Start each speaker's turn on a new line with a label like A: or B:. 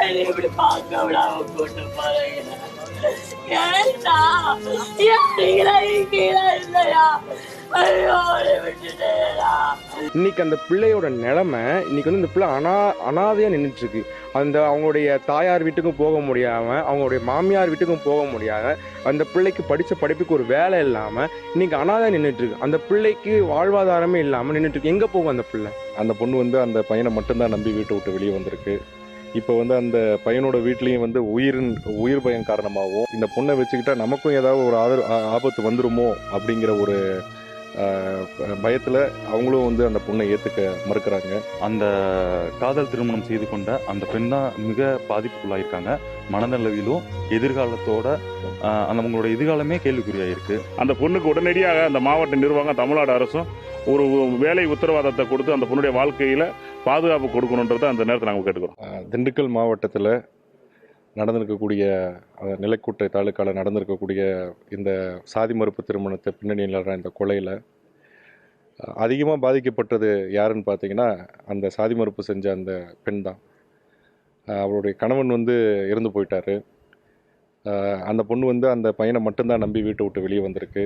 A: என்னை இப்படி பார்க்க விடாம கூட்டு போறீங்க? ஏன்டா? ஏன் நீங்களா இருக்கீங்களா இல்லையா? ஐயோ, என்னை விட்டுட்டேடா.
B: இன்னைக்கு அந்த பிள்ளையோட நிலைமை இன்னைக்கு வந்து இந்த பிள்ளை அனாதையாக நின்றுட்டு இருக்கு. அந்த அவங்களுடைய தாயார் வீட்டுக்கும் போக முடியாமல், அவங்களுடைய மாமியார் வீட்டுக்கும் போக முடியாமல், அந்த பிள்ளைக்கு படித்த படிப்புக்கு ஒரு வேலை இல்லாமல் இன்னைக்கு அனாதையாக நின்றுட்டு இருக்கு. அந்த பிள்ளைக்கு வாழ்வாதாரமே இல்லாமல் நின்றுட்டு இருக்கு. எங்கே போகும் அந்த பிள்ளை?
C: அந்த பொண்ணு வந்து அந்த பையனை மட்டும்தான் நம்பி வீட்டை விட்டு வெளியே வந்திருக்கு. இப்போ வந்து அந்த பையனோட வீட்லேயும் வந்து உயிர் பயம் காரணமாகவும் இந்த பொண்ணை வச்சுக்கிட்டா நமக்கும் ஏதாவது ஒரு ஆபத்து வந்துருமோ அப்படிங்கிற ஒரு பயத்தில் அவங்களும் வந்து அந்த பொண்ணை ஏற்றுக்க மறுக்கிறாங்க.
D: அந்த காதல் திருமணம் செய்து கொண்ட அந்த பெண் தான் மிக பாதிப்புக்குள்ளாயிருக்காங்க. மனநலவிலும் எதிர்காலத்தோட அவங்களோட எதிர்காலமே கேள்விக்குறியாயிருக்கு.
E: அந்த பொண்ணுக்கு உடனடியாக அந்த மாவட்ட நிர்வாகம், தமிழ்நாடு அரசும் ஒரு வேலை உத்தரவாதத்தை கொடுத்து அந்த பொண்ணுடைய வாழ்க்கையில் பாதுகாப்பு கொடுக்கணுன்றதை அந்த நேரத்தில் நாங்கள் கேட்டுக்கிறோம்.
C: திண்டுக்கல் மாவட்டத்தில் நடந்திருக்கக்கூடிய நிலக்கோட்டை தாலுக்காவில் நடந்திருக்கக்கூடிய இந்த சாதி மறுப்பு திருமணத்தை பின்னணியில் இந்த கொலையில் அதிகமாக பாதிக்கப்பட்டது யாருன்னு பார்த்தீங்கன்னா அந்த சாதி மறுப்பு செஞ்ச அந்த பெண் தான். அவருடைய கணவன் வந்து இறந்து போயிட்டார். அந்த பொண்ணு வந்து அந்த பையனை மட்டும்தான் நம்பி வீட்டை விட்டு வெளியே வந்திருக்கு.